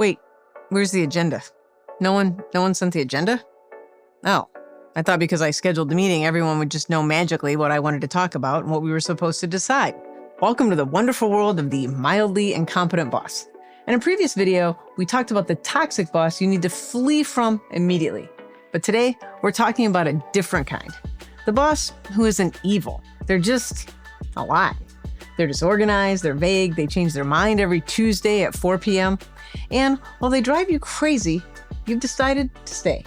Wait, where's the agenda? No one sent the agenda? Oh, I thought because I scheduled the meeting, everyone would just know magically what I wanted to talk about and what we were supposed to decide. Welcome to the wonderful world of the mildly incompetent boss. In a previous video, we talked about the toxic boss you need to flee from immediately. But today, we're talking about a different kind. The boss who isn't evil. They're just a lie. They're disorganized, they're vague, they change their mind every Tuesday at 4 p.m. And while they drive you crazy, you've decided to stay.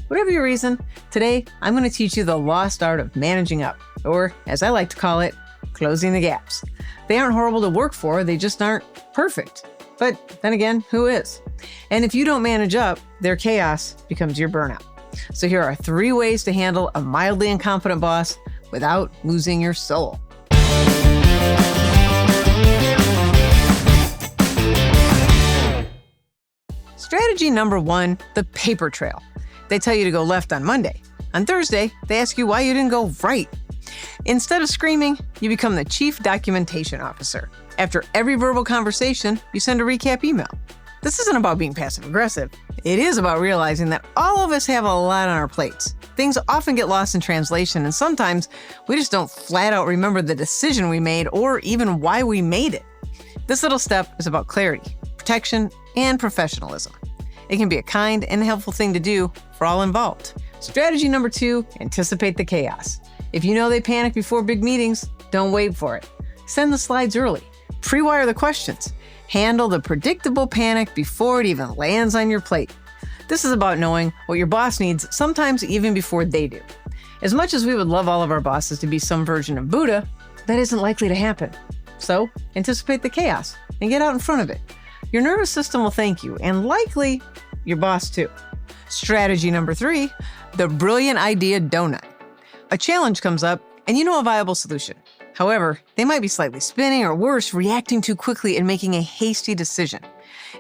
Whatever your reason, today I'm going to teach you the lost art of managing up, or as I like to call it, closing the gaps. They aren't horrible to work for, they just aren't perfect. But then again, who is? And if you don't manage up, their chaos becomes your burnout. So here are 3 ways to handle a mildly incompetent boss without losing your soul. Strategy number 1, the paper trail. They tell you to go left on Monday. On Thursday, they ask you why you didn't go right. Instead of screaming, you become the chief documentation officer. After every verbal conversation, you send a recap email. This isn't about being passive-aggressive. It is about realizing that all of us have a lot on our plates. Things often get lost in translation, and sometimes we just don't flat out remember the decision we made or even why we made it. This little step is about clarity, protection, and professionalism. It can be a kind and helpful thing to do for all involved. Strategy number 2, anticipate the chaos. If you know they panic before big meetings, don't wait for it. Send the slides early. Pre-wire the questions. Handle the predictable panic before it even lands on your plate. This is about knowing what your boss needs, sometimes even before they do. As much as we would love all of our bosses to be some version of Buddha, that isn't likely to happen. So, anticipate the chaos and get out in front of it. Your nervous system will thank you, and likely your boss too. Strategy number 3, the brilliant idea donut. A challenge comes up, and you know a viable solution. However, they might be slightly spinning or worse, reacting too quickly and making a hasty decision.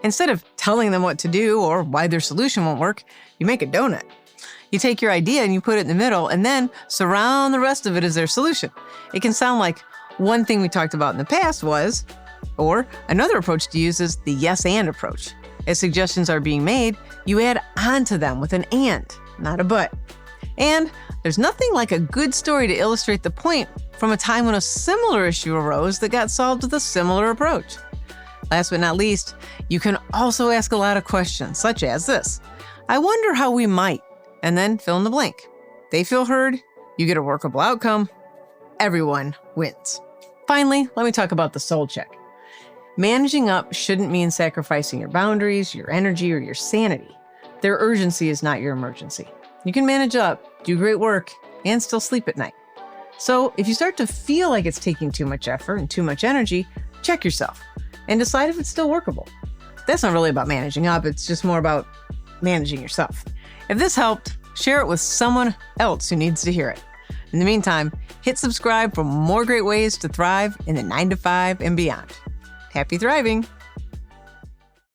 Instead of telling them what to do or why their solution won't work, you make a donut. You take your idea and you put it in the middle and then surround the rest of it as their solution. It can sound like one thing we talked about in the past was, or another approach to use is the yes and approach. As suggestions are being made, you add on to them with an and, not a but. And there's nothing like a good story to illustrate the point from a time when a similar issue arose that got solved with a similar approach. Last but not least, you can also ask a lot of questions, such as this. I wonder how we might, and then fill in the blank. They feel heard, you get a workable outcome, everyone wins. Finally, let me talk about the soul check. Managing up shouldn't mean sacrificing your boundaries, your energy, or your sanity. Their urgency is not your emergency. You can manage up, do great work, and still sleep at night. So if you start to feel like it's taking too much effort and too much energy, check yourself and decide if it's still workable. That's not really about managing up, it's just more about managing yourself. If this helped, share it with someone else who needs to hear it. In the meantime, hit subscribe for more great ways to thrive in the 9 to 5 and beyond. Happy thriving!